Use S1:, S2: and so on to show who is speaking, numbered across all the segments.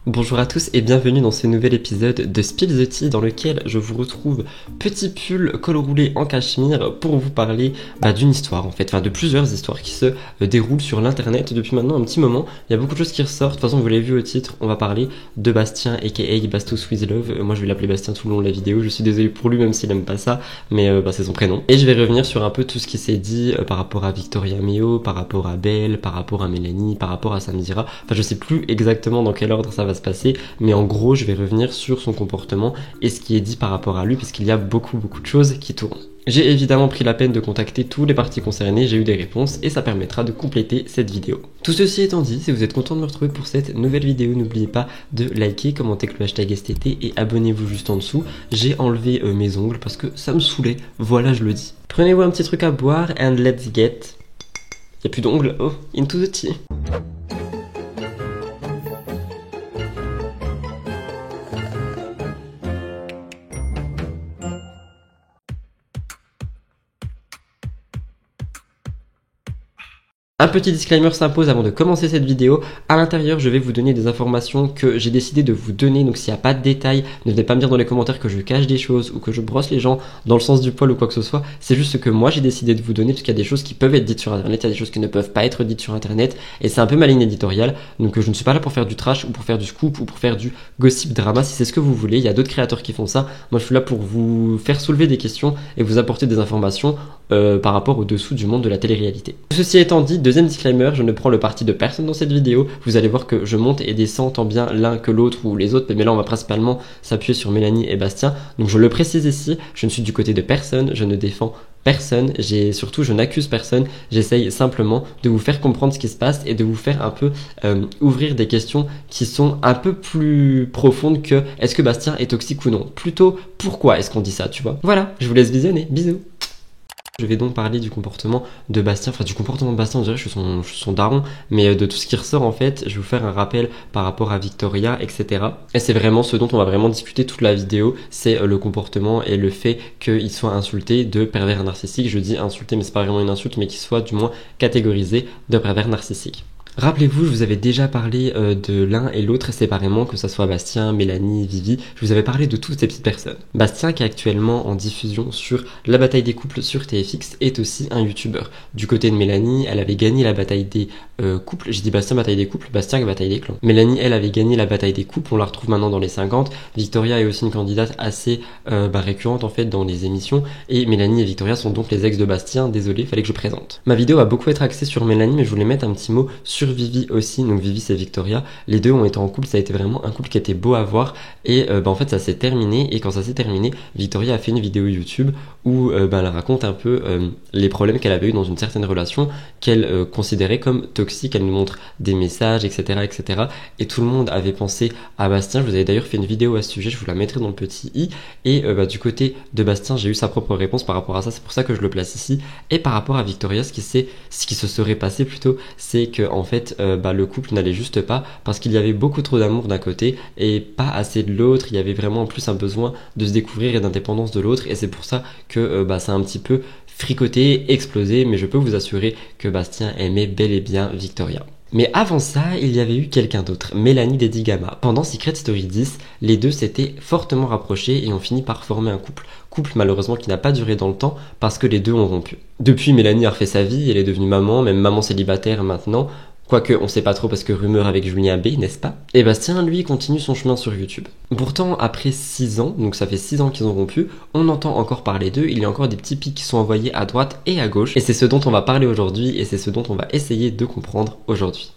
S1: Bonjour à tous et bienvenue dans ce nouvel épisode de Spill the Tea dans lequel je vous retrouve petit pull col roulé en cachemire pour vous parler d'une histoire en fait, enfin de plusieurs histoires qui se déroulent sur l'internet depuis maintenant un petit moment. Il y a beaucoup de choses qui ressortent, de toute façon vous l'avez vu au titre, on va parler de Bastien aka Bastos with Love. Moi je vais l'appeler Bastien tout le long de la vidéo, je suis désolé pour lui même s'il aime pas ça, mais c'est son prénom. Et je vais revenir sur un peu tout ce qui s'est dit par rapport à Victoria Meo, par rapport à Belle, par rapport à Mélanie, par rapport à Samira, enfin je sais plus exactement dans quel ordre ça va se passer, mais en gros je vais revenir sur son comportement et ce qui est dit par rapport à lui puisqu'il y a beaucoup de choses qui tournent. J'ai évidemment pris la peine de contacter tous les parties concernées, j'ai eu des réponses et ça permettra de compléter cette vidéo. Tout ceci étant dit, si vous êtes content de me retrouver pour cette nouvelle vidéo, n'oubliez pas de liker, commenter avec le hashtag STT et abonnez-vous juste en dessous. J'ai enlevé mes ongles parce que ça me saoulait, voilà je le dis. Prenez-vous un petit truc à boire and let's get... Y'a plus d'ongles, oh, into the tea. Un petit disclaimer s'impose avant de commencer cette vidéo. À l'intérieur, je vais vous donner des informations que j'ai décidé de vous donner. Donc s'il n'y a pas de détails, ne venez pas me dire dans les commentaires que je cache des choses ou que je brosse les gens dans le sens du poil ou quoi que ce soit. C'est juste ce que moi j'ai décidé de vous donner parce qu'il y a des choses qui peuvent être dites sur internet, il y a des choses qui ne peuvent pas être dites sur internet et c'est un peu ma ligne éditoriale. Donc je ne suis pas là pour faire du trash ou pour faire du scoop ou pour faire du gossip drama si c'est ce que vous voulez. Il y a d'autres créateurs qui font ça. Moi je suis là pour vous faire soulever des questions et vous apporter des informations par rapport au dessous du monde de la télé-réalité. Ceci étant dit, deuxième disclaimer, je ne prends le parti de personne dans cette vidéo. Vous allez voir que je monte et descends tant bien l'un que l'autre ou les autres, mais là on va principalement s'appuyer sur Mélanie et Bastien. Donc je le précise ici, je ne suis du côté de personne, je ne défends personne, surtout je n'accuse personne, j'essaye simplement de vous faire comprendre ce qui se passe et de vous faire un peu ouvrir des questions qui sont un peu plus profondes que est-ce que Bastien est toxique ou non. Plutôt pourquoi est-ce qu'on dit ça, tu vois. Voilà, je vous laisse visionner, bisous. Je vais donc parler du comportement de Bastien, enfin du comportement de Bastien, on dirait que je suis son daron, mais de tout ce qui ressort en fait, je vais vous faire un rappel par rapport à Victoria, etc. Et c'est vraiment ce dont on va vraiment discuter toute la vidéo, c'est le comportement et le fait qu'il soit insulté de pervers narcissique. Je dis insulté, mais c'est pas vraiment une insulte, mais qu'il soit du moins catégorisé de pervers narcissique. Rappelez-vous, je vous avais déjà parlé de l'un et l'autre séparément, que ce soit Bastien, Mélanie, Vivi, je vous avais parlé de toutes ces petites personnes. Bastien, qui est actuellement en diffusion sur la bataille des couples sur TFX, est aussi un youtubeur. Du côté de Mélanie, elle avait gagné la bataille des couples, j'ai dit Bastien bataille des couples, Bastien bataille des clans. Mélanie, elle avait gagné la bataille des couples, on la retrouve maintenant dans les 50. Victoria est aussi une candidate assez récurrente en fait dans les émissions, et Mélanie et Victoria sont donc les ex de Bastien, désolé, fallait que je présente. Ma vidéo va beaucoup être axée sur Mélanie, mais je voulais mettre un petit mot sur Vivi aussi, donc Vivi c'est Victoria, les deux ont été en couple, ça a été vraiment un couple qui était beau à voir et en fait ça s'est terminé et quand ça s'est terminé, Victoria a fait une vidéo YouTube où elle raconte un peu les problèmes qu'elle avait eu dans une certaine relation qu'elle considérait comme toxique, elle nous montre des messages etc et tout le monde avait pensé à Bastien. Je vous avais d'ailleurs fait une vidéo à ce sujet, je vous la mettrai dans le petit i et du côté de Bastien j'ai eu sa propre réponse par rapport à ça, c'est pour ça que je le place ici. Et par rapport à Victoria, ce qui se serait passé plutôt, c'est que en fait le couple n'allait juste pas parce qu'il y avait beaucoup trop d'amour d'un côté et pas assez de l'autre. Il y avait vraiment en plus un besoin de se découvrir et d'indépendance de l'autre et c'est pour ça que ça a un petit peu fricoté, explosé, mais je peux vous assurer que Bastien aimait bel et bien Victoria. Mais avant ça, il y avait eu quelqu'un d'autre, Mélanie Dedigama. Pendant Secret Story 10, les deux s'étaient fortement rapprochés et ont fini par former un couple. Couple malheureusement qui n'a pas duré dans le temps parce que les deux ont rompu. Depuis, Mélanie a refait sa vie, elle est devenue maman, même maman célibataire maintenant. Quoique, on sait pas trop parce que rumeur avec Julien B, n'est-ce pas? Et Bastien, lui, continue son chemin sur YouTube. Pourtant, après 6 ans, donc ça fait 6 ans qu'ils ont rompu, on entend encore parler d'eux, il y a encore des petits pics qui sont envoyés à droite et à gauche, et c'est ce dont on va parler aujourd'hui, et c'est ce dont on va essayer de comprendre aujourd'hui.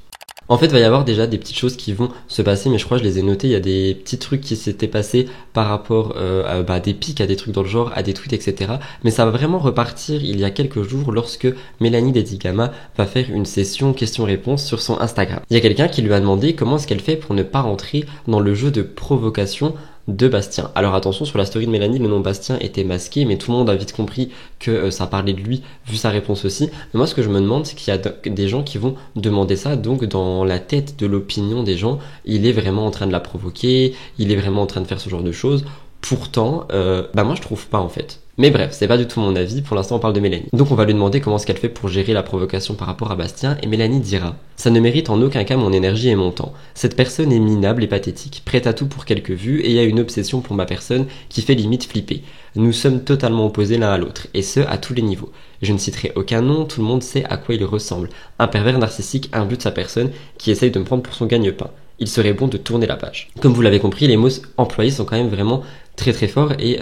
S1: En fait, il va y avoir déjà des petites choses qui vont se passer, mais je crois que je les ai notées. Il y a des petits trucs qui s'étaient passés par rapport à des pics, à des trucs dans le genre, à des tweets, etc. Mais ça va vraiment repartir il y a quelques jours lorsque Mélanie Dedigama va faire une session questions-réponses sur son Instagram. Il y a quelqu'un qui lui a demandé comment est-ce qu'elle fait pour ne pas rentrer dans le jeu de provocation de Bastien. Alors attention, sur la story de Mélanie, le nom Bastien était masqué, mais tout le monde a vite compris que ça parlait de lui, vu sa réponse aussi. Mais moi, ce que je me demande, c'est qu'il y a des gens qui vont demander ça, donc dans la tête de l'opinion des gens, il est vraiment en train de la provoquer, il est vraiment en train de faire ce genre de choses. Pourtant, moi je trouve pas en fait. Mais bref, c'est pas du tout mon avis, pour l'instant on parle de Mélanie. Donc on va lui demander comment est-ce qu'elle fait pour gérer la provocation par rapport à Bastien, et Mélanie dira: ça ne mérite en aucun cas mon énergie et mon temps. Cette personne est minable et pathétique, prête à tout pour quelques vues, et a une obsession pour ma personne qui fait limite flipper. Nous sommes totalement opposés l'un à l'autre, et ce, à tous les niveaux. Je ne citerai aucun nom, tout le monde sait à quoi il ressemble. Un pervers narcissique imbu de sa personne, qui essaye de me prendre pour son gagne-pain. Il serait bon de tourner la page. Comme vous l'avez compris, les mots employés sont quand même vraiment très très forts et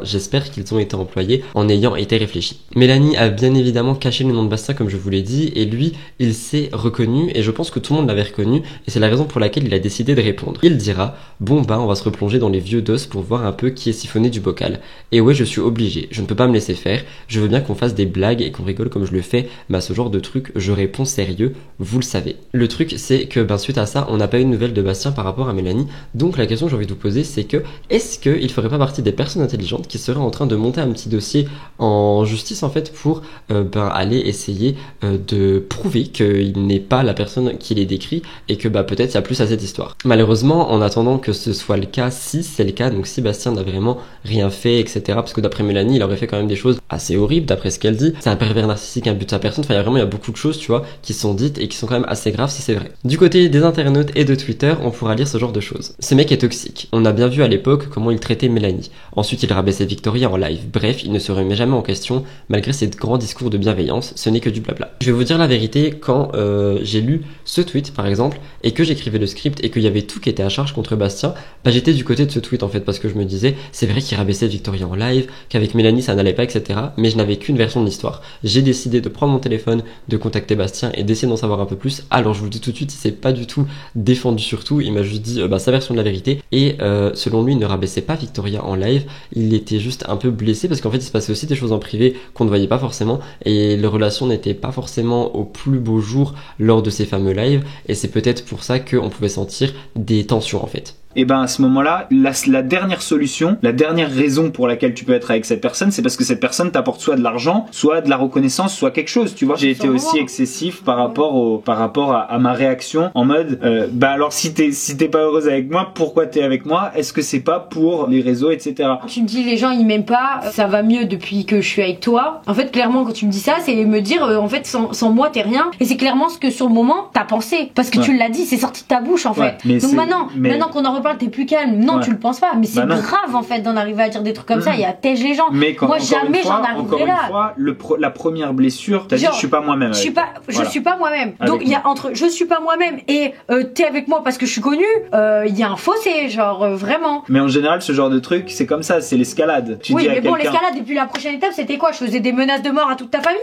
S1: j'espère qu'ils ont été employés en ayant été réfléchis. Mélanie a bien évidemment caché le nom de Bastien comme je vous l'ai dit et lui, il s'est reconnu et je pense que tout le monde l'avait reconnu et c'est la raison pour laquelle il a décidé de répondre. Il dira: bon on va se replonger dans les vieux dos pour voir un peu qui est siphonné du bocal. Et ouais, je suis obligé, je ne peux pas me laisser faire, je veux bien qu'on fasse des blagues et qu'on rigole comme je le fais, mais à ce genre de truc, je réponds sérieux, vous le savez. Le truc c'est que suite à ça, on n'a pas eu de nouvelles de Bastien par rapport à Mélanie, donc la question que j'ai envie de vous poser c'est que, est-ce qu'il ferait pas partie des personnes intelligentes qui seraient en train de monter un petit dossier en justice en fait pour aller essayer de prouver qu'il n'est pas la personne qui les décrit et que peut-être il y a plus à cette histoire. Malheureusement, en attendant que ce soit le cas, si c'est le cas, donc si Bastien n'a vraiment rien fait, etc. Parce que d'après Mélanie, il aurait fait quand même des choses assez horribles d'après ce qu'elle dit. C'est un pervers narcissique, un but de sa personne. Enfin, il y a beaucoup de choses, tu vois, qui sont dites et qui sont quand même assez graves si c'est vrai. Du côté des internautes et de Twitter, on pourra lire ce genre de choses. Ce mec est toxique. On a bien vu à l'époque comment il traitait Mélanie. Ensuite, il rabaissait Victoria en live. Bref, il ne se remet jamais en question, malgré ses grands discours de bienveillance. Ce n'est que du blabla. Je vais vous dire la vérité, quand j'ai lu ce tweet, par exemple, et que j'écrivais le script et qu'il y avait tout qui était à charge contre Bastien, j'étais du côté de ce tweet en fait, parce que je me disais, c'est vrai qu'il rabaissait Victoria en live, qu'avec Mélanie ça n'allait pas, etc. Mais je n'avais qu'une version de l'histoire. J'ai décidé de prendre mon téléphone, de contacter Bastien et d'essayer d'en savoir un peu plus. Alors je vous le dis tout de suite, il s'est pas du tout défendu sur tout, il m'a juste dit sa version de la vérité, et selon lui, il ne rabaissait pas Victoria en live, il était juste un peu blessé parce qu'en fait il se passait aussi des choses en privé qu'on ne voyait pas forcément et les relations n'étaient pas forcément au plus beau jour lors de ces fameux lives et c'est peut-être pour ça qu'on pouvait sentir des tensions en fait.
S2: Et à ce moment-là, la dernière solution, la dernière raison pour laquelle tu peux être avec cette personne, c'est parce que cette personne t'apporte soit de l'argent, soit de la reconnaissance, soit quelque chose. Tu vois, j'ai été aussi excessif par rapport à ma réaction en mode, alors si t'es pas heureuse avec moi, pourquoi t'es avec moi? Est-ce que c'est pas pour les réseaux, etc.
S3: Tu me dis les gens ils m'aiment pas, ça va mieux depuis que je suis avec toi. En fait, clairement, quand tu me dis ça, c'est me dire en fait sans moi t'es rien. Et c'est clairement ce que sur le moment t'as pensé, parce que tu l'as dit, c'est sorti de ta bouche en fait. Donc maintenant qu'on en reparle, t'es plus calme. Non, tu le penses pas, mais c'est grave en fait d'en arriver à dire des trucs comme ça. Il y a tège les gens.
S2: Mais
S3: moi jamais j'en arriverai là.
S2: Encore une fois, la première blessure, t'as dit je suis pas moi-même.
S3: Je suis pas moi-même. Donc il y a entre je suis pas moi-même et t'es avec moi parce que je suis connue, il y a un fossé, genre vraiment.
S2: Mais en général, ce genre de truc, c'est comme ça, c'est l'escalade.
S3: Oui, mais bon, l'escalade et puis la prochaine étape, c'était quoi? Je faisais des menaces de mort à toute ta famille.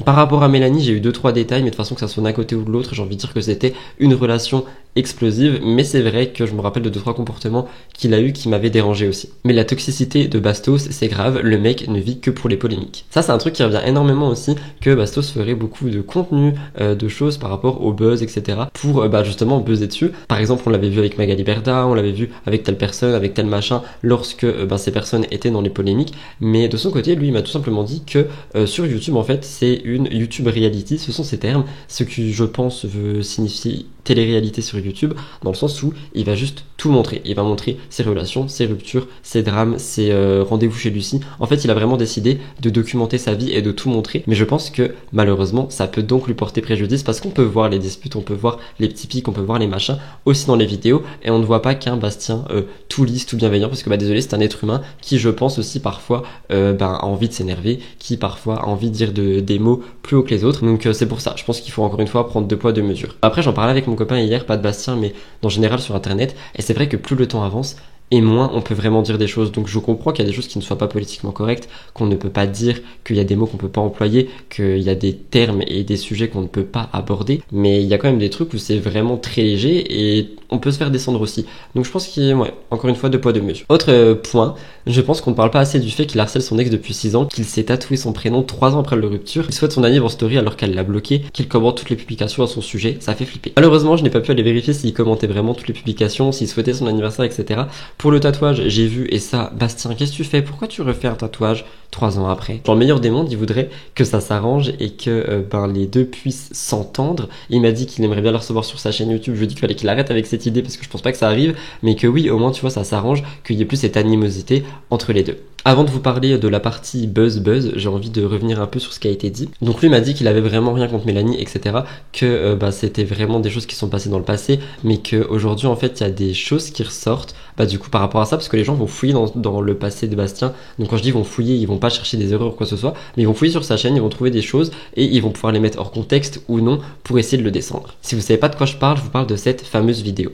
S1: Par rapport à Mélanie, j'ai eu 2-3 détails, mais de toute façon que ça soit d'un côté ou de l'autre, j'ai envie de dire que c'était une relation explosive, mais c'est vrai que je me rappelle de 2-3 comportements qu'il a eu qui m'avaient dérangé aussi. Mais la toxicité de Bastos, c'est grave, le mec ne vit que pour les polémiques. Ça, c'est un truc qui revient énormément aussi, que Bastos ferait beaucoup de contenu, de choses par rapport au buzz, etc. pour justement buzzer dessus. Par exemple, on l'avait vu avec Magali Berda, on l'avait vu avec telle personne, avec tel machin, lorsque ces personnes étaient dans les polémiques, mais de son côté, lui, il m'a tout simplement dit que sur YouTube, en fait, c'est une YouTube reality, ce sont ces termes, ce qui, je pense, veut signifier télé-réalité sur YouTube, dans le sens où il va juste tout montrer. Il va montrer ses relations, ses ruptures, ses drames, ses rendez-vous chez Lucie. En fait, il a vraiment décidé de documenter sa vie et de tout montrer. Mais je pense que, malheureusement, ça peut donc lui porter préjudice parce qu'on peut voir les disputes, on peut voir les petits pics, on peut voir les machins aussi dans les vidéos et on ne voit pas qu'un Bastien tout lisse, tout bienveillant parce que, désolé, c'est un être humain qui, je pense aussi, parfois, a envie de s'énerver, qui, parfois, a envie de dire des mots plus haut que les autres. Donc, c'est pour ça. Je pense qu'il faut encore une fois prendre 2 poids 2 mesures. Après, j'en parlais avec mon copain hier, pas de Bastien, mais en général sur internet, et c'est vrai que plus le temps avance, et moins on peut vraiment dire des choses. Donc je comprends qu'il y a des choses qui ne soient pas politiquement correctes, qu'on ne peut pas dire, qu'il y a des mots qu'on peut pas employer, qu'il y a des termes et des sujets qu'on ne peut pas aborder, mais il y a quand même des trucs où c'est vraiment très léger et on peut se faire descendre aussi. Donc je pense qu'il encore une fois 2 poids 2 mesures. Autre point, je pense qu'on ne parle pas assez du fait qu'il harcèle son ex depuis 6 ans, qu'il s'est tatoué son prénom 3 ans après leur rupture, qu'il souhaite son anniversaire en story alors qu'elle l'a bloqué, qu'il commente toutes les publications à son sujet, ça fait flipper. Malheureusement, je n'ai pas pu aller vérifier s'il commentait vraiment toutes les publications, s'il souhaitait son anniversaire, etc. Pour le tatouage, j'ai vu, et ça, Bastien, qu'est-ce que tu fais? Pourquoi tu refais un tatouage 3 ans après? Dans le meilleur des mondes, il voudrait que ça s'arrange et que les deux puissent s'entendre. Il m'a dit qu'il aimerait bien le recevoir sur sa chaîne YouTube. Je lui ai dit qu'il fallait qu'il arrête avec cette idée parce que je pense pas que ça arrive, mais que oui, au moins, tu vois, ça s'arrange, qu'il y ait plus cette animosité entre les deux. Avant de vous parler de la partie buzz, j'ai envie de revenir un peu sur ce qui a été dit. Donc lui m'a dit qu'il avait vraiment rien contre Mélanie, etc. Que c'était vraiment des choses qui sont passées dans le passé, mais qu'aujourd'hui en fait il y a des choses qui ressortent du coup par rapport à ça, parce que les gens vont fouiller dans le passé de Bastien. Donc quand je dis vont fouiller, ils vont pas chercher des erreurs ou quoi que ce soit, mais ils vont fouiller sur sa chaîne, ils vont trouver des choses et ils vont pouvoir les mettre hors contexte ou non pour essayer de le descendre. Si vous savez pas de quoi je vous parle de cette fameuse vidéo.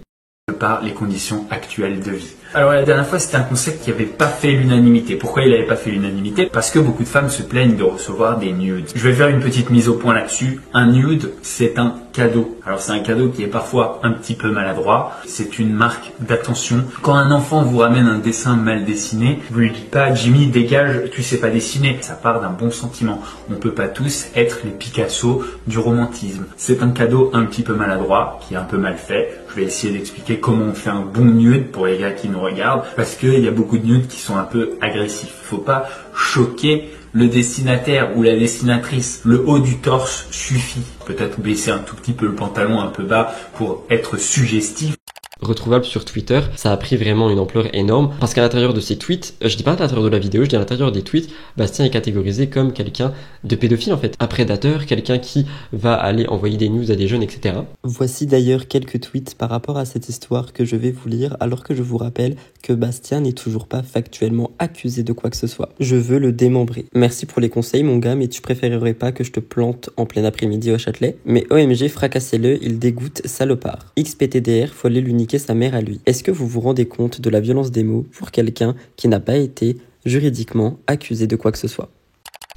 S2: Par les conditions actuelles de vie. Alors la dernière fois, c'était un concept qui n'avait pas fait l'unanimité. Pourquoi il n'avait pas fait l'unanimité? Parce que beaucoup de femmes se plaignent de recevoir des nudes. Je vais faire une petite mise au point là-dessus. Un nude, c'est un cadeau. Alors c'est un cadeau qui est parfois un petit peu maladroit. C'est une marque d'attention. Quand un enfant vous ramène un dessin mal dessiné, vous lui dites pas Jimmy, dégage, tu sais pas dessiner. Ça part d'un bon sentiment. On peut pas tous être les Picasso du romantisme. C'est un cadeau un petit peu maladroit, qui est un peu mal fait. Je vais essayer d'expliquer comment on fait un bon nude pour les gars qui nous regardent, parce qu'il y a beaucoup de nudes qui sont un peu agressifs. Il faut pas choquer le destinataire ou la dessinatrice. Le haut du torse suffit. Peut-être baisser un tout petit peu le pantalon un peu bas pour être suggestif.
S1: Retrouvable sur Twitter, ça a pris vraiment une ampleur énorme parce qu'à l'intérieur de ces tweets, je dis pas à l'intérieur de la vidéo, je dis à l'intérieur des tweets, Bastien est catégorisé comme quelqu'un de pédophile en fait, un prédateur, quelqu'un qui va aller envoyer des news à des jeunes, etc.
S4: Voici d'ailleurs quelques tweets par rapport à cette histoire que je vais vous lire, alors que je vous rappelle que Bastien n'est toujours pas factuellement accusé de quoi que ce soit. Je veux le démembrer. Merci pour les conseils mon gars, mais tu préférerais pas que je te plante en plein après-midi au Châtelet? Mais OMG, fracassez-le, il dégoûte, salopard. XPTDR, faut aller l'uniquer sa mère à lui. Est-ce que vous vous rendez compte de la violence des mots pour quelqu'un qui n'a pas été juridiquement accusé de quoi que ce soit?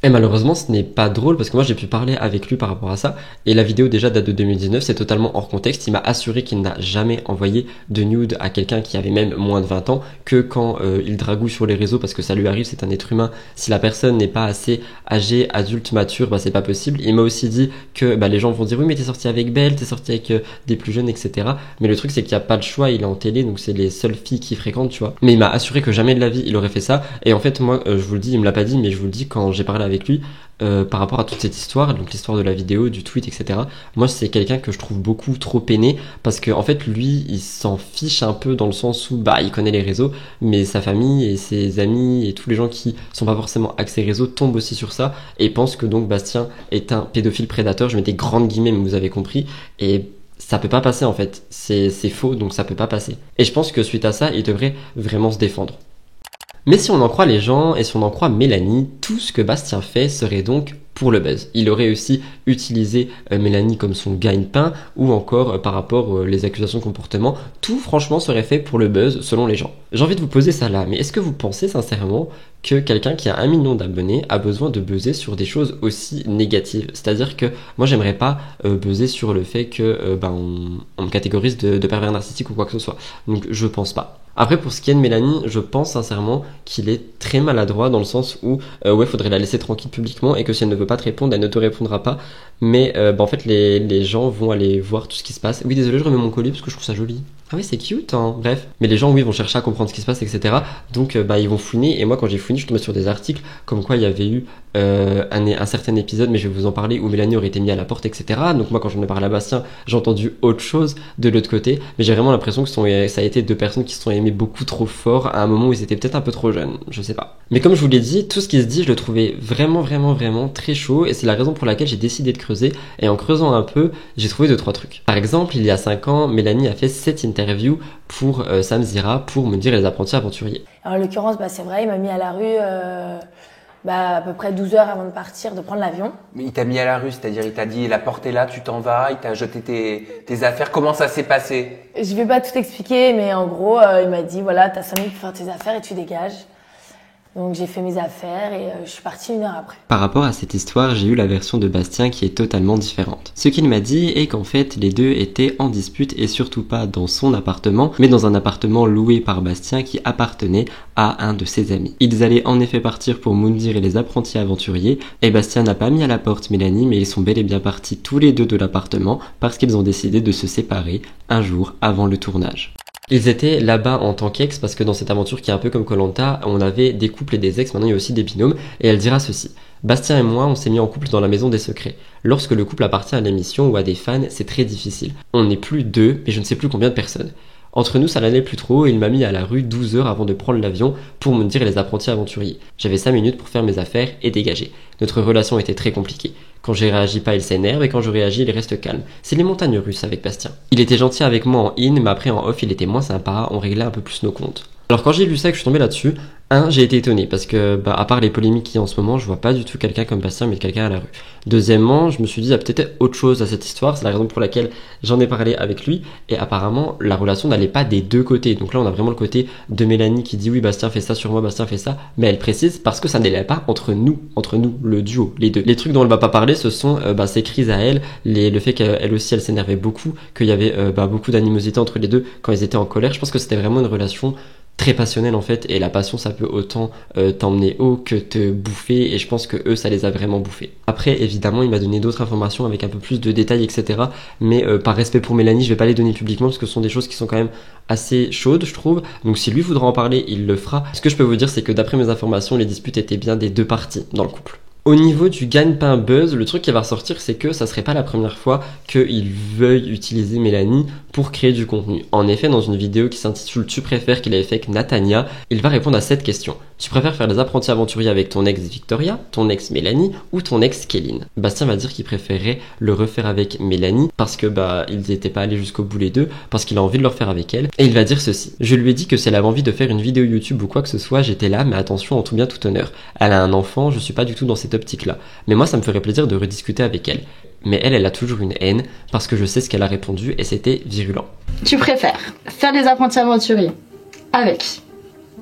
S1: Et malheureusement, ce n'est pas drôle parce que moi j'ai pu parler avec lui par rapport à ça et la vidéo déjà date de 2019, c'est totalement hors contexte. Il m'a assuré qu'il n'a jamais envoyé de nude à quelqu'un qui avait même moins de 20 ans, que quand il dragouille sur les réseaux parce que ça lui arrive, c'est un être humain. Si la personne n'est pas assez âgée, adulte, mature, c'est pas possible. Il m'a aussi dit que les gens vont dire oui mais t'es sorti avec Belle, t'es sorti avec des plus jeunes, etc. Mais le truc c'est qu'il n'y a pas de choix, il est en télé donc c'est les seules filles qui fréquentent, tu vois. Mais il m'a assuré que jamais de la vie il aurait fait ça et en fait moi je vous le dis, il me l'a pas dit mais je vous le dis quand j'ai parlé avec lui par rapport à toute cette histoire, donc l'histoire de la vidéo, du tweet, etc. Moi, c'est quelqu'un que je trouve beaucoup trop peiné parce que en fait, lui, il s'en fiche un peu dans le sens où il connaît les réseaux, mais sa famille et ses amis et tous les gens qui sont pas forcément axés réseau tombent aussi sur ça et pensent que donc Bastien est un pédophile prédateur. Je mets des grandes guillemets, mais vous avez compris. Et ça peut pas passer en fait. C'est faux, donc ça peut pas passer. Et je pense que suite à ça, il devrait vraiment se défendre. Mais si on en croit les gens et si on en croit Mélanie, tout ce que Bastien fait serait donc pour le buzz. Il aurait aussi utilisé Mélanie comme son gagne-pain ou encore par rapport les accusations de comportement. Tout franchement serait fait pour le buzz selon les gens. J'ai envie de vous poser ça là, mais est-ce que vous pensez sincèrement que quelqu'un qui a 1 million d'abonnés a besoin de buzzer sur des choses aussi négatives? C'est-à-dire que moi j'aimerais pas buzzer sur le fait que on me catégorise de pervers narcissique ou quoi que ce soit. Donc je pense pas. Après, pour ce qui est de Mélanie, je pense sincèrement qu'il est très maladroit dans le sens où, faudrait la laisser tranquille publiquement et que si elle ne veut pas te répondre, elle ne te répondra pas. Mais en fait, les gens vont aller voir tout ce qui se passe. Oui, désolé, je remets mon collier parce que je trouve ça joli. Ah oui, c'est cute, hein. Bref. Mais les gens, oui, vont chercher à comprendre ce qui se passe, etc. Donc, ils vont fouiner. Et moi, quand j'ai fouiné, je suis tombé sur des articles comme quoi il y avait eu un certain épisode, mais je vais vous en parler, où Mélanie aurait été mise à la porte, etc. Donc moi, quand j'en ai parlé à Bastien, j'ai entendu autre chose de l'autre côté. Mais j'ai vraiment l'impression que ça a été 2 personnes qui se sont aimées beaucoup trop fort à un moment où ils étaient peut-être un peu trop jeunes. Je sais pas. Mais comme je vous l'ai dit, tout ce qui se dit, je le trouvais vraiment, vraiment, vraiment très chaud. Et c'est la raison pour laquelle j'ai décidé de creuser. Et en creusant un peu, j'ai trouvé 2-3 trucs. Par exemple, il y a 5 ans, Mélanie a fait cette interview pour Sam Zira pour me dire les apprentis aventuriers.
S5: Alors, en l'occurrence, c'est vrai, il m'a mis à la rue à peu près 12 heures avant de partir, de prendre l'avion.
S6: Mais il t'a mis à la rue, c'est-à-dire il t'a dit la porte est là, tu t'en vas, il t'a jeté tes affaires. Comment ça s'est passé?
S5: Je vais pas tout expliquer, mais en gros, il m'a dit voilà, t'as 5 minutes pour faire tes affaires et tu dégages. Donc j'ai fait mes affaires et je suis partie 1 heure après.
S1: Par rapport à cette histoire, j'ai eu la version de Bastien qui est totalement différente. Ce qu'il m'a dit est qu'en fait les deux étaient en dispute et surtout pas dans son appartement, mais dans un appartement loué par Bastien qui appartenait à un de ses amis. Ils allaient en effet partir pour Moundir et les apprentis aventuriers et Bastien n'a pas mis à la porte Mélanie, mais ils sont bel et bien partis tous les deux de l'appartement parce qu'ils ont décidé de se séparer un jour avant le tournage. Ils étaient là-bas en tant qu'ex parce que dans cette aventure qui est un peu comme Koh-Lanta, on avait des couples et des ex, maintenant il y a aussi des binômes, et elle dira ceci. Bastien et moi, on s'est mis en couple dans la maison des secrets. Lorsque le couple appartient à l'émission ou à des fans, c'est très difficile. On n'est plus 2, mais je ne sais plus combien de personnes. Entre nous, ça n'allait plus trop et il m'a mis à la rue 12 heures avant de prendre l'avion pour me dire les apprentis aventuriers. J'avais 5 minutes pour faire mes affaires et dégager. Notre relation était très compliquée. Quand je réagis pas, il s'énerve et quand je réagis, il reste calme. C'est les montagnes russes avec Bastien. Il était gentil avec moi en in, mais après en off, il était moins sympa, on réglait un peu plus nos comptes. Alors quand j'ai vu ça et que je suis tombé là-dessus, j'ai été étonné parce que, à part les polémiques qu'il y a en ce moment, je vois pas du tout quelqu'un comme Bastien mais quelqu'un à la rue. Deuxièmement, je me suis dit, il y a peut-être autre chose à cette histoire, c'est la raison pour laquelle j'en ai parlé avec lui, et apparemment, la relation n'allait pas des deux côtés. Donc là, on a vraiment le côté de Mélanie qui dit, oui, Bastien fait ça sur moi, Bastien fait ça, mais elle précise parce que ça n'allait pas entre nous, le duo, les deux. Les trucs dont elle va pas parler, ce sont ses crises à elle, le fait qu'elle aussi, elle s'énervait beaucoup, qu'il y avait beaucoup d'animosité entre les deux quand ils étaient en colère. Je pense que c'était vraiment une relation très passionnel en fait, et la passion ça peut autant t'emmener haut que te bouffer, et je pense que eux ça les a vraiment bouffés. Après évidemment il m'a donné d'autres informations avec un peu plus de détails etc, mais par respect pour Mélanie je vais pas les donner publiquement parce que ce sont des choses qui sont quand même assez chaudes je trouve, donc si lui voudra en parler il le fera. Ce que je peux vous dire c'est que d'après mes informations les disputes étaient bien des deux parties dans le couple. Au niveau du gagne-pain buzz, le truc qui va ressortir, c'est que ça serait pas la première fois qu'il veuille utiliser Mélanie pour créer du contenu. En effet, dans une vidéo qui s'intitule « Tu préfères » qu'il avait fait avec Natania, il va répondre à cette question. Tu préfères faire les apprentis aventuriers avec ton ex Victoria, ton ex Mélanie ou ton ex Kéline? Bastien va dire qu'il préférerait le refaire avec Mélanie parce que ils n'étaient pas allés jusqu'au bout les deux, parce qu'il a envie de le refaire avec elle. Et il va dire ceci. Je lui ai dit que si elle avait envie de faire une vidéo YouTube ou quoi que ce soit, j'étais là, mais attention, en tout bien tout honneur. Elle a un enfant, je suis pas du tout dans cette optique-là. Mais moi, ça me ferait plaisir de rediscuter avec elle. Mais elle a toujours une haine parce que je sais ce qu'elle a répondu et c'était virulent.
S7: Tu préfères faire des apprentis aventuriers avec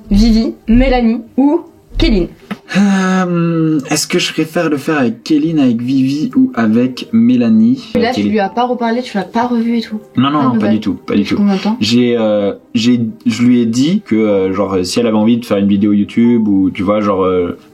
S7: Vivi, Mélanie ou Kéline?
S2: Est-ce que je préfère le faire avec Kéline, avec Vivi ou avec Mélanie?
S7: Là, tu lui as pas reparlé, tu l'as pas revu et tout?
S2: Non, pas du tout, pas du tout.
S7: Combien de temps?
S2: Je lui ai dit que si elle avait envie de faire une vidéo YouTube ou tu vois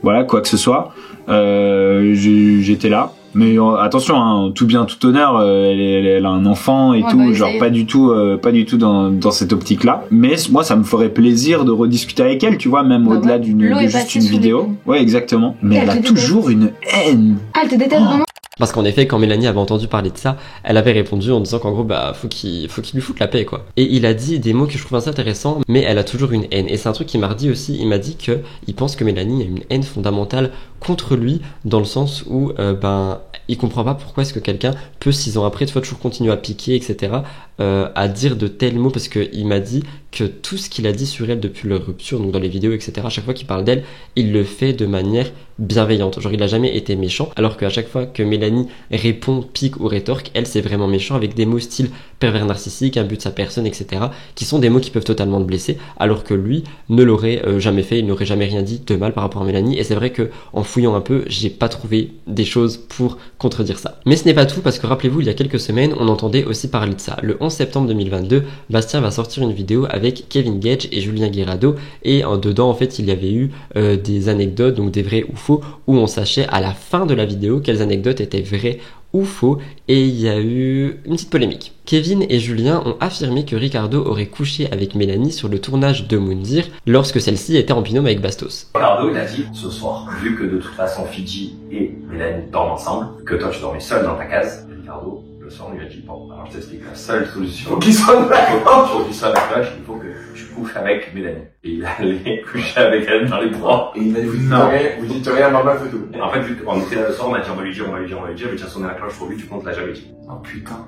S2: voilà quoi que ce soit, j'étais là. Mais attention, hein, tout bien tout honneur, elle a un enfant et tout, pas du tout dans cette optique-là. Mais moi, ça me ferait plaisir de rediscuter avec elle, tu vois, même au-delà de juste une vidéo. Ouais, exactement. Mais elle a toujours une haine.
S7: Ah, elle te déteste vraiment?
S1: Parce qu'en effet, quand Mélanie avait entendu parler de ça, elle avait répondu en disant qu'en gros, faut qu'il lui foute la paix, quoi. Et il a dit des mots que je trouve assez intéressants, mais elle a toujours une haine. Et c'est un truc qu'il m'a dit aussi, il m'a dit que il pense que Mélanie a une haine fondamentale contre lui, dans le sens où, il comprend pas pourquoi est-ce que quelqu'un peut 6 ans après, toujours continuer à piquer, etc., à dire de tels mots, parce que il m'a dit que tout ce qu'il a dit sur elle depuis leur rupture, donc dans les vidéos, etc., à chaque fois qu'il parle d'elle, il le fait de manière bienveillante. Genre, il a jamais été méchant, alors qu'à chaque fois que Mélanie répond, pique ou rétorque, elle, c'est vraiment méchant avec des mots style pervers narcissique, imbu de sa personne, etc., qui sont des mots qui peuvent totalement te blesser, alors que lui ne l'aurait jamais fait, il n'aurait jamais rien dit de mal par rapport à Mélanie. Et c'est vrai que en fouillant un peu, j'ai pas trouvé des choses pour contredire ça. Mais ce n'est pas tout, parce que rappelez-vous, il y a quelques semaines, on entendait aussi parler de ça. Le 11 septembre 2022, Bastien va sortir une vidéo avec Kevin Gage et Julien Guirado, et dedans, en fait, il y avait eu des anecdotes, donc des vrais ou faux, où on sachait à la fin de la vidéo quelles anecdotes étaient vraies ou faux, et il y a eu une petite polémique. Kevin et Julien ont affirmé que Ricardo aurait couché avec Mélanie sur le tournage de Moundir lorsque celle-ci était en binôme avec Bastos.
S8: Ricardo, il a dit ce soir, vu que de toute façon Fidji et Mélanie dorment ensemble, que toi tu dormais seul dans ta case, Ricardo, le soir, on lui a dit bon, alors je t'explique, la seule solution pour qu'il soit à la plage, il faut que tu couches avec Mélanie. Et il allait coucher avec elle dans les bras.
S6: Et il m'a dit, vous dites rien, maman fait tout.
S8: Et en fait, vu qu'on était là le soir, on m'a dit, on va lui dire, mais tiens, sonner la cloche pour lui, du coup, on te l'a jamais dit.
S6: Oh putain.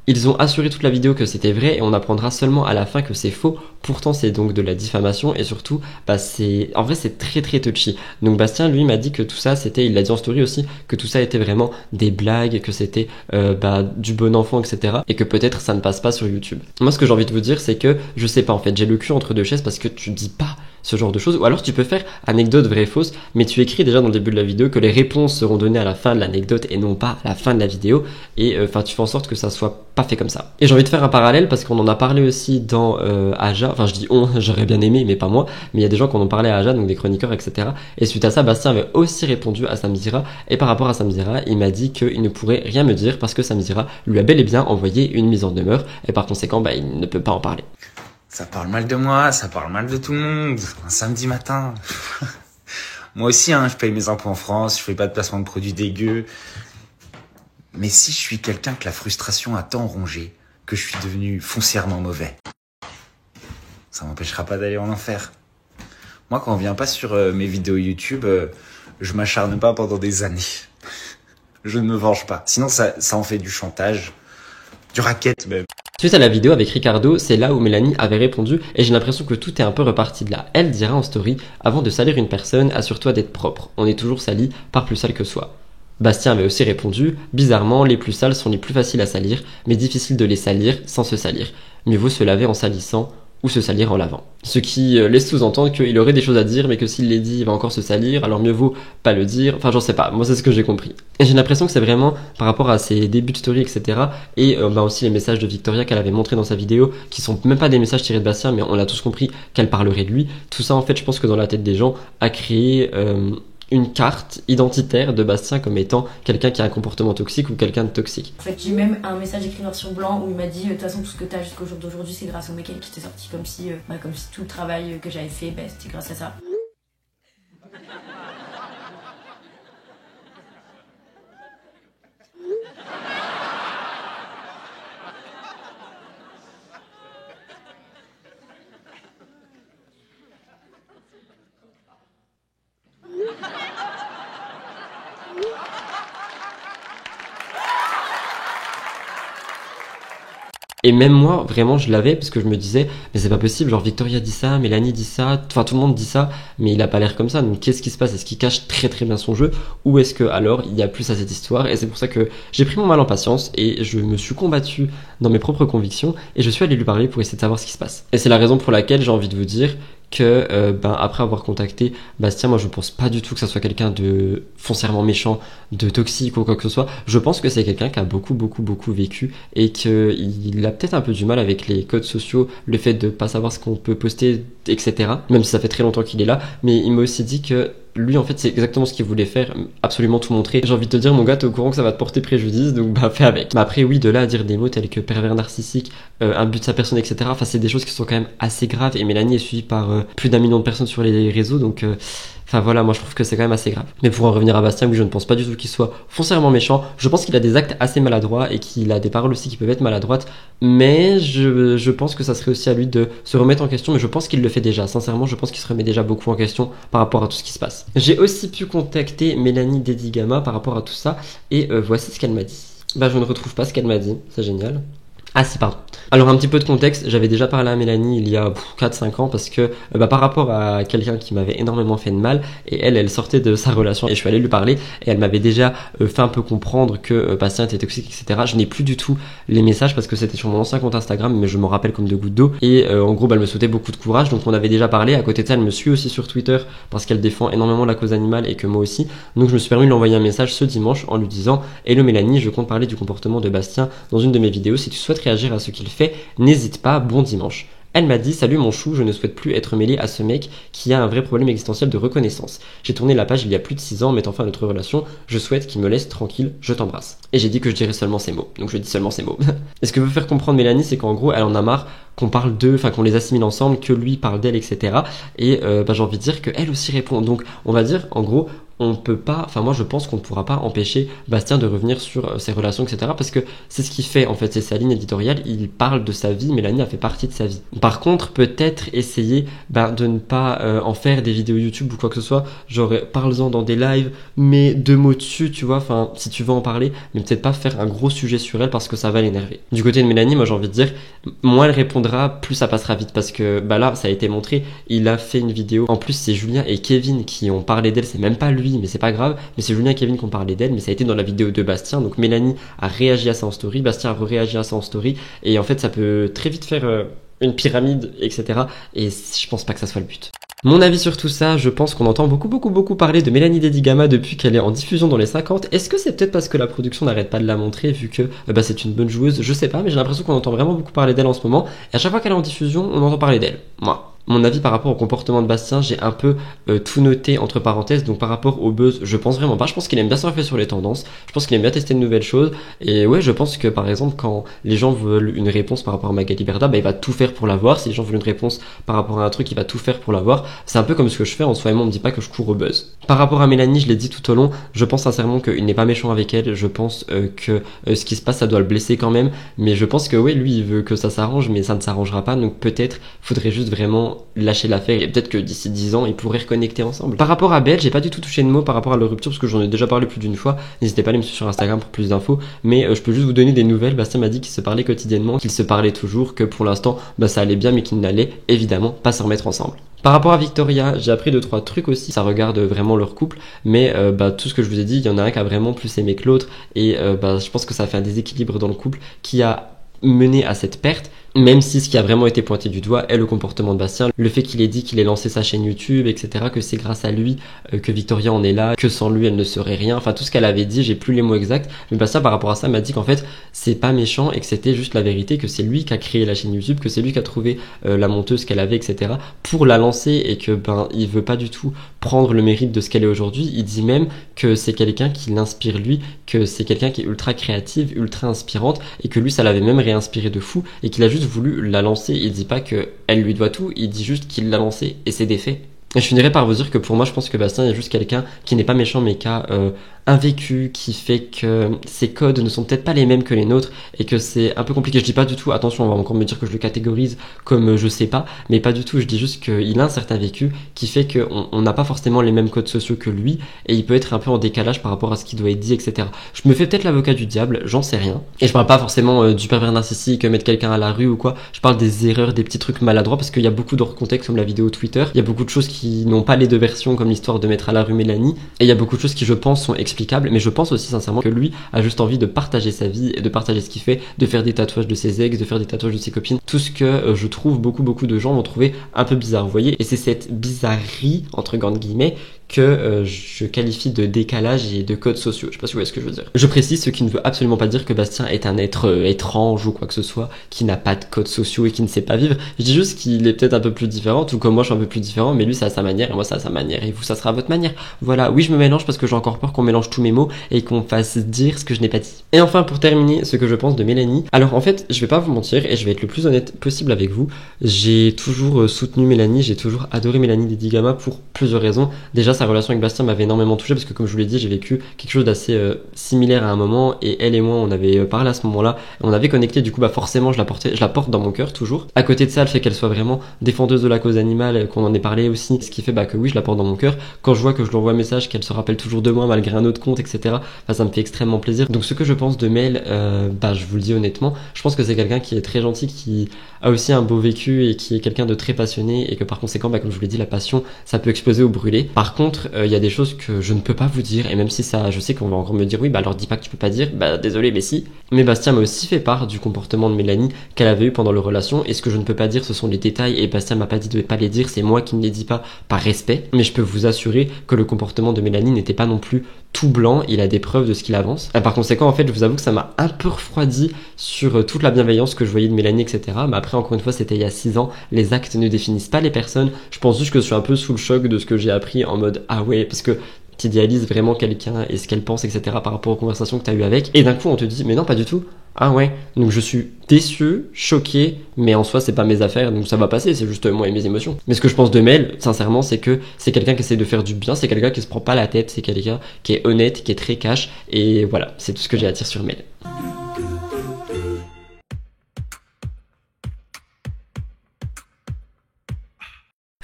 S1: Ils ont assuré toute la vidéo que c'était vrai et on apprendra seulement à la fin que c'est faux. Pourtant, c'est donc de la diffamation et surtout, en vrai, c'est très très touchy. Donc Bastien, lui, m'a dit que tout ça, il l'a dit en story aussi, que tout ça était vraiment des blagues, que c'était du bon enfant, etc. Et que peut-être ça ne passe pas sur YouTube. Moi, ce que j'ai envie de vous dire, c'est que je sais pas en fait, j'ai le cul entre deux chaises parce que tu dis pas ce genre de choses, ou alors tu peux faire anecdote vraie fausse, mais tu écris déjà dans le début de la vidéo que les réponses seront données à la fin de l'anecdote et non pas à la fin de la vidéo, et tu fais en sorte que ça soit pas fait comme ça. Et j'ai envie de faire un parallèle parce qu'on en a parlé aussi dans Aja, enfin je dis j'aurais bien aimé mais pas moi, mais il y a des gens qui en ont parlé à Aja, donc des chroniqueurs, etc. Et suite à ça, Bastien avait aussi répondu à Samzira, et par rapport à Samzira, il m'a dit qu'il ne pourrait rien me dire parce que Samzira lui a bel et bien envoyé une mise en demeure, et par conséquent il ne peut pas en parler.
S9: Ça parle mal de moi, ça parle mal de tout le monde. Un samedi matin. Moi aussi, je paye mes impôts en France, je fais pas de placement de produits dégueux. Mais si je suis quelqu'un que la frustration a tant rongé, que je suis devenu foncièrement mauvais, ça m'empêchera pas d'aller en enfer. Moi, quand on vient pas sur mes vidéos YouTube, je m'acharne pas pendant des années. Je ne me venge pas. Sinon, ça en fait du chantage, du racket même.
S1: Suite à la vidéo avec Ricardo, c'est là où Mélanie avait répondu et j'ai l'impression que tout est un peu reparti de là. Elle dira en story, avant de salir une personne, assure-toi d'être propre. On est toujours sali par plus sale que soi. Bastien avait aussi répondu, bizarrement, les plus sales sont les plus faciles à salir, mais difficile de les salir sans se salir. Mieux vaut se laver en salissant ou se salir en lavant. Ce qui laisse sous-entendre qu'il aurait des choses à dire, mais que s'il les dit, il va encore se salir, alors mieux vaut pas le dire. Enfin, j'en sais pas, moi c'est ce que j'ai compris. Et j'ai l'impression que c'est vraiment par rapport à ses débuts de story, etc. Et aussi les messages de Victoria qu'elle avait montré dans sa vidéo, qui sont même pas des messages tirés de Bastien, mais on a tous compris qu'elle parlerait de lui. Tout ça, en fait, je pense que dans la tête des gens, a créé une carte identitaire de Bastien comme étant quelqu'un qui a un comportement toxique ou quelqu'un de toxique.
S10: En fait, j'ai même un message écrit noir sur blanc où il m'a dit de toute façon tout ce que t'as jusqu'au jour d'aujourd'hui c'est grâce au mec qui t'est sorti, comme si tout le travail que j'avais fait c'était grâce à ça.
S1: Et même moi, vraiment, je l'avais parce que je me disais, mais c'est pas possible, genre Victoria dit ça, Mélanie dit ça, enfin tout le monde dit ça, mais il a pas l'air comme ça, donc qu'est-ce qui se passe? Est-ce qu'il cache très très bien son jeu? Ou est-ce que alors il y a plus à cette histoire? Et c'est pour ça que j'ai pris mon mal en patience et je me suis combattu dans mes propres convictions et je suis allé lui parler pour essayer de savoir ce qui se passe. Et c'est la raison pour laquelle j'ai envie de vous dire que après avoir contacté Bastien, moi je pense pas du tout que ça soit quelqu'un de foncièrement méchant, de toxique ou quoi que ce soit. Je pense que c'est quelqu'un qui a beaucoup vécu et qu'il a peut-être un peu du mal avec les codes sociaux, le fait de pas savoir ce qu'on peut poster, etc. Même si ça fait très longtemps qu'il est là, mais il m'a aussi dit que lui en fait c'est exactement ce qu'il voulait faire, absolument tout montrer. J'ai envie de te dire mon gars, t'es au courant que ça va te porter préjudice, donc fais avec. Mais après oui, de là à dire des mots tels que pervers narcissique, imbu de sa personne, etc. Enfin c'est des choses qui sont quand même assez graves et Mélanie est suivie par plus d'1 million de personnes sur les réseaux, donc enfin voilà, moi je trouve que c'est quand même assez grave. Mais pour en revenir à Bastien, oui, je ne pense pas du tout qu'il soit foncièrement méchant. Je pense qu'il a des actes assez maladroits et qu'il a des paroles aussi qui peuvent être maladroites. Mais je pense que ça serait aussi à lui de se remettre en question. Mais je pense qu'il le fait déjà. Sincèrement, je pense qu'il se remet déjà beaucoup en question par rapport à tout ce qui se passe. J'ai aussi pu contacter Mélanie Dedigama par rapport à tout ça. Et voici ce qu'elle m'a dit. Bah je ne retrouve pas ce qu'elle m'a dit. C'est génial. Ah si, pardon. Alors un petit peu de contexte, j'avais déjà parlé à Mélanie il y a 4-5 ans parce que par rapport à quelqu'un qui m'avait énormément fait de mal et elle sortait de sa relation et je suis allé lui parler et elle m'avait déjà fait un peu comprendre que Bastien était toxique, etc. Je n'ai plus du tout les messages parce que c'était sur mon ancien compte Instagram mais je m'en rappelle comme de gouttes d'eau et en gros elle me souhaitait beaucoup de courage, donc on avait déjà parlé. À côté de ça elle me suit aussi sur Twitter parce qu'elle défend énormément la cause animale et que moi aussi, donc je me suis permis de lui envoyer un message ce dimanche en lui disant: Hello Mélanie, je compte parler du comportement de Bastien dans une de mes vidéos, si tu souhaites réagir à ce qu'il fait, n'hésite pas, bon dimanche. Elle m'a dit: salut mon chou, je ne souhaite plus être mêlée à ce mec qui a un vrai problème existentiel de reconnaissance. J'ai tourné la page il y a plus de 6 ans en mettant fin à notre relation, je souhaite qu'il me laisse tranquille, je t'embrasse. Et j'ai dit que je dirais seulement ces mots, donc je dis seulement ces mots. Et ce que veut faire comprendre Mélanie, c'est qu'en gros elle en a marre qu'on parle d'eux, enfin qu'on les assimile ensemble, que lui parle d'elle, etc. Et j'ai envie de dire qu'elle aussi répond. Donc on va dire en gros, on peut pas, enfin moi je pense qu'on ne pourra pas empêcher Bastien de revenir sur ses relations, etc. Parce que c'est ce qu'il fait en fait, c'est sa ligne éditoriale, il parle de sa vie, Mélanie a fait partie de sa vie. Par contre, peut-être essayer de ne pas en faire des vidéos YouTube ou quoi que ce soit, genre parle-en dans des lives, mais 2 mots dessus, tu vois, enfin si tu veux en parler, mais peut-être pas faire un gros sujet sur elle parce que ça va l'énerver. Du côté de Mélanie, moi j'ai envie de dire, moins elle répondra, plus ça passera vite parce que là ça a été montré, il a fait une vidéo, en plus c'est Julien et Kevin qui ont parlé d'elle, c'est même pas lui, mais c'est pas grave, mais c'est Julien et Kevin qui ont parlé d'elle, mais ça a été dans la vidéo de Bastien, donc Mélanie a réagi à ça en story, Bastien a réagi à ça en story, et en fait ça peut très vite faire une pyramide, etc. Et je pense pas que ça soit le but. Mon avis sur tout ça, je pense qu'on entend beaucoup parler de Mélanie Dedigama depuis qu'elle est en diffusion dans les 50. Est-ce que c'est peut-être parce que la production n'arrête pas de la montrer vu que c'est une bonne joueuse? Je sais pas, mais j'ai l'impression qu'on entend vraiment beaucoup parler d'elle en ce moment. Et à chaque fois qu'elle est en diffusion, on entend parler d'elle. Moi. Mon avis par rapport au comportement de Bastien, j'ai un peu tout noté entre parenthèses. Donc par rapport au buzz, je pense vraiment pas. Je pense qu'il aime bien surfer sur les tendances. Je pense qu'il aime bien tester de nouvelles choses. Et ouais, je pense que par exemple, quand les gens veulent une réponse par rapport à Magali Berda, bah, il va tout faire pour l'avoir. Si les gens veulent une réponse par rapport à un truc, il va tout faire pour l'avoir. C'est un peu comme ce que je fais en soi. Et moi, on me dit pas que je cours au buzz. Par rapport à Mélanie, je l'ai dit tout au long, je pense sincèrement qu'il n'est pas méchant avec elle. Je pense que ce qui se passe, ça doit le blesser quand même. Mais je pense que ouais, lui, il veut que ça s'arrange, mais ça ne s'arrangera pas. Donc peut-être faudrait juste vraiment lâcher l'affaire et peut-être que d'ici 10 ans ils pourraient reconnecter ensemble. Par rapport à Belle, j'ai pas du tout touché de mots par rapport à leur rupture parce que j'en ai déjà parlé plus d'une fois. N'hésitez pas à aller me suivre sur Instagram pour plus d'infos, mais je peux juste vous donner des nouvelles. Bastien m'a dit qu'ils se parlaient quotidiennement, qu'ils se parlaient toujours, que pour l'instant ça allait bien mais qu'ils n'allaient évidemment pas se remettre ensemble. Par rapport à Victoria, j'ai appris 2-3 trucs aussi, ça regarde vraiment leur couple, mais tout ce que je vous ai dit, il y en a un qui a vraiment plus aimé que l'autre et je pense que ça fait un déséquilibre dans le couple qui a mené à cette perte. Même si ce qui a vraiment été pointé du doigt est le comportement de Bastien, le fait qu'il ait dit qu'il ait lancé sa chaîne YouTube, etc., que c'est grâce à lui que Victoria en est là, que sans lui elle ne serait rien, enfin tout ce qu'elle avait dit, j'ai plus les mots exacts, mais Bastien par rapport à ça m'a dit qu'en fait c'est pas méchant et que c'était juste la vérité, que c'est lui qui a créé la chaîne YouTube, que c'est lui qui a trouvé la monteuse qu'elle avait, etc., pour la lancer et que il veut pas du tout prendre le mérite de ce qu'elle est aujourd'hui. Il dit même que c'est quelqu'un qui l'inspire lui, que c'est quelqu'un qui est ultra créative, ultra inspirante et que lui ça l'avait même réinspiré de fou et qu'il a juste voulu la lancer. Il dit pas que elle lui doit tout, il dit juste qu'il l'a lancé et c'est des faits. Et je finirai par vous dire que pour moi je pense que Bastien est juste quelqu'un qui n'est pas méchant mais qui a un vécu qui fait que ses codes ne sont peut-être pas les mêmes que les nôtres et que c'est un peu compliqué. Je dis pas du tout, attention, on va encore me dire que je le catégorise comme je sais pas, mais pas du tout, je dis juste qu'il a un certain vécu qui fait qu'on n'a pas forcément les mêmes codes sociaux que lui et il peut être un peu en décalage par rapport à ce qui doit être dit, etc. Je me fais peut-être l'avocat du diable, j'en sais rien. Et je parle pas forcément du pervers narcissique, mettre quelqu'un à la rue ou quoi, je parle des erreurs, des petits trucs maladroits parce qu'il y a beaucoup d'hors contexte comme la vidéo Twitter, il y a beaucoup de choses qui n'ont pas les deux versions comme l'histoire de mettre à la rue Mélanie et il y a beaucoup de choses qui je pense sont explicables, mais je pense aussi sincèrement que lui a juste envie de partager sa vie et de partager ce qu'il fait, de faire des tatouages de ses ex, de faire des tatouages de ses copines, tout ce que je trouve beaucoup de gens vont trouver un peu bizarre, vous voyez, et c'est cette bizarrerie entre grandes guillemets que je qualifie de décalage et de codes sociaux. Je sais pas si vous voyez ce que je veux dire. Je précise, ce qui ne veut absolument pas dire que Bastien est un être étrange ou quoi que ce soit, qui n'a pas de codes sociaux et qui ne sait pas vivre. Je dis juste qu'il est peut-être un peu plus différent, tout comme moi je suis un peu plus différent, mais lui ça a sa manière et moi ça a sa manière et vous ça sera à votre manière. Voilà, oui je me mélange parce que j'ai encore peur qu'on mélange tous mes mots et qu'on fasse dire ce que je n'ai pas dit. Et enfin pour terminer, ce que je pense de Mélanie. Alors en fait, je vais pas vous mentir et je vais être le plus honnête possible avec vous. J'ai toujours soutenu Mélanie, j'ai toujours adoré Mélanie Dedigama pour plusieurs raisons. Déjà sa relation avec Bastien m'avait énormément touché parce que comme je vous l'ai dit, j'ai vécu quelque chose d'assez similaire à un moment et elle et moi on avait parlé à ce moment-là, on avait connecté, du coup forcément je la porte dans mon cœur toujours. À côté de ça, le fait qu'elle soit vraiment défendeuse de la cause animale, qu'on en ait parlé aussi, ce qui fait que oui je la porte dans mon cœur. Quand je vois que je lui envoie un message, qu'elle se rappelle toujours de moi malgré un autre compte, etc., ça me fait extrêmement plaisir. Donc ce que je pense de Mel, je vous le dis honnêtement, je pense que c'est quelqu'un qui est très gentil, qui a aussi un beau vécu et qui est quelqu'un de très passionné et que par conséquent, comme je vous l'ai dit, la passion ça peut exploser ou brûler. Par contre, il y a des choses que je ne peux pas vous dire et même si ça, je sais qu'on va encore me dire oui, alors dis pas que tu peux pas dire, désolé mais si. Mais Bastien m'a aussi fait part du comportement de Mélanie qu'elle avait eu pendant leur relation et ce que je ne peux pas dire ce sont les détails et Bastien m'a pas dit de pas les dire, c'est moi qui ne les dis pas par respect, mais je peux vous assurer que le comportement de Mélanie n'était pas non plus tout blanc, il a des preuves de ce qu'il avance. Par conséquent, en fait, je vous avoue que ça m'a un peu refroidi sur toute la bienveillance que je voyais de Mélanie, etc. Mais après, encore une fois, c'était il y a 6 ans. Les actes ne définissent pas les personnes. Je pense juste que je suis un peu sous le choc de ce que j'ai appris en mode ah ouais, parce que t'idéalises vraiment quelqu'un et ce qu'elle pense, etc. par rapport aux conversations que t'as eues avec. Et d'un coup, on te dit mais non, pas du tout. Ah ouais, donc je suis déçu, choqué, mais en soi c'est pas mes affaires, donc ça va passer, c'est juste moi et mes émotions. Mais ce que je pense de Mel, sincèrement, c'est que c'est quelqu'un qui essaie de faire du bien, c'est quelqu'un qui se prend pas la tête, c'est quelqu'un qui est honnête, qui est très cash, et voilà, c'est tout ce que j'ai à dire sur Mel.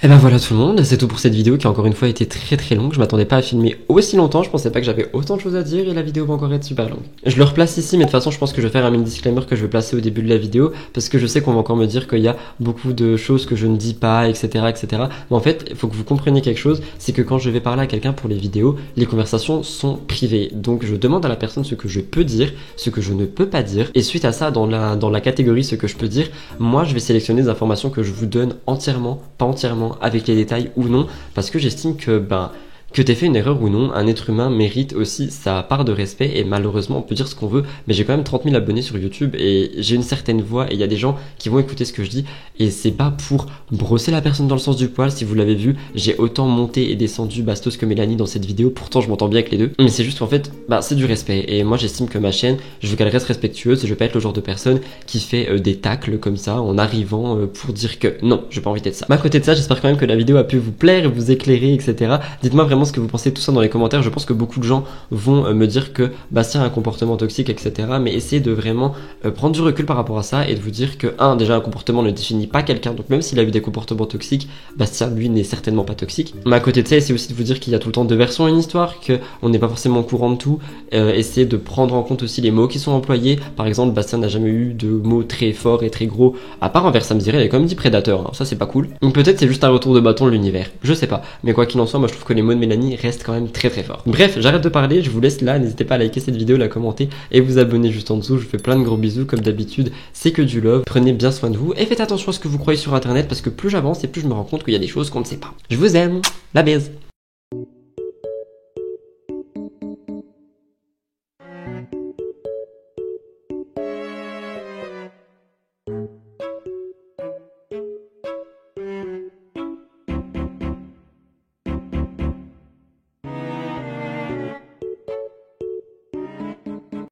S1: Et voilà tout le monde, c'est tout pour cette vidéo qui a encore une fois été très longue. Je m'attendais pas à filmer aussi longtemps, je pensais pas que j'avais autant de choses à dire et la vidéo va encore être super longue. Je le replace ici, mais de toute façon je pense que je vais faire un mini disclaimer que je vais placer au début de la vidéo parce que je sais qu'on va encore me dire qu'il y a beaucoup de choses que je ne dis pas, etc. Mais en fait, il faut que vous compreniez quelque chose, c'est que quand je vais parler à quelqu'un pour les vidéos, les conversations sont privées. Donc je demande à la personne ce que je peux dire, ce que je ne peux pas dire, et suite à ça, dans la catégorie ce que je peux dire, moi je vais sélectionner des informations que je vous donne entièrement, pas entièrement, avec les détails ou non, parce que j'estime que Que t'aies fait une erreur ou non, un être humain mérite aussi sa part de respect et malheureusement on peut dire ce qu'on veut, mais j'ai quand même 30 000 abonnés sur YouTube et j'ai une certaine voix et il y a des gens qui vont écouter ce que je dis et c'est pas pour brosser la personne dans le sens du poil. Si vous l'avez vu, j'ai autant monté et descendu Bastos que Mélanie dans cette vidéo, pourtant je m'entends bien avec les deux, mais c'est juste qu'en fait c'est du respect et moi j'estime que ma chaîne, je veux qu'elle reste respectueuse et je veux pas être le genre de personne qui fait des tacles comme ça en arrivant pour dire que non, j'ai pas envie d'être ça. Mais à côté de ça, j'espère quand même que la vidéo a pu vous plaire, vous éclairer, etc. Dites-moi vraiment ce que vous pensez de tout ça dans les commentaires. Je pense que beaucoup de gens vont me dire que Bastien a un comportement toxique, etc. Mais essayez de vraiment prendre du recul par rapport à ça et de vous dire que déjà un comportement ne définit pas quelqu'un, donc même s'il a eu des comportements toxiques, Bastien lui n'est certainement pas toxique. Mais à côté de ça, essayez aussi de vous dire qu'il y a tout le temps deux versions à une histoire, qu'on n'est pas forcément au courant de tout. Essayez de prendre en compte aussi les mots qui sont employés. Par exemple, Bastien n'a jamais eu de mots très forts et très gros, à part envers Samzire, il a quand même dit prédateur, hein. Ça c'est pas cool. Donc peut-être c'est juste un retour de bâton de l'univers, je sais pas. Mais quoi qu'il en soit, moi je trouve que les mots de Mélanie restent quand même très très forts. Bref, j'arrête de parler, je vous laisse là, n'hésitez pas à liker cette vidéo, la commenter et vous abonner juste en dessous. Je vous fais plein de gros bisous comme d'habitude, c'est que du love. Prenez bien soin de vous et faites attention à ce que vous croyez sur internet parce que plus j'avance et plus je me rends compte qu'il y a des choses qu'on ne sait pas. Je vous aime, la baise.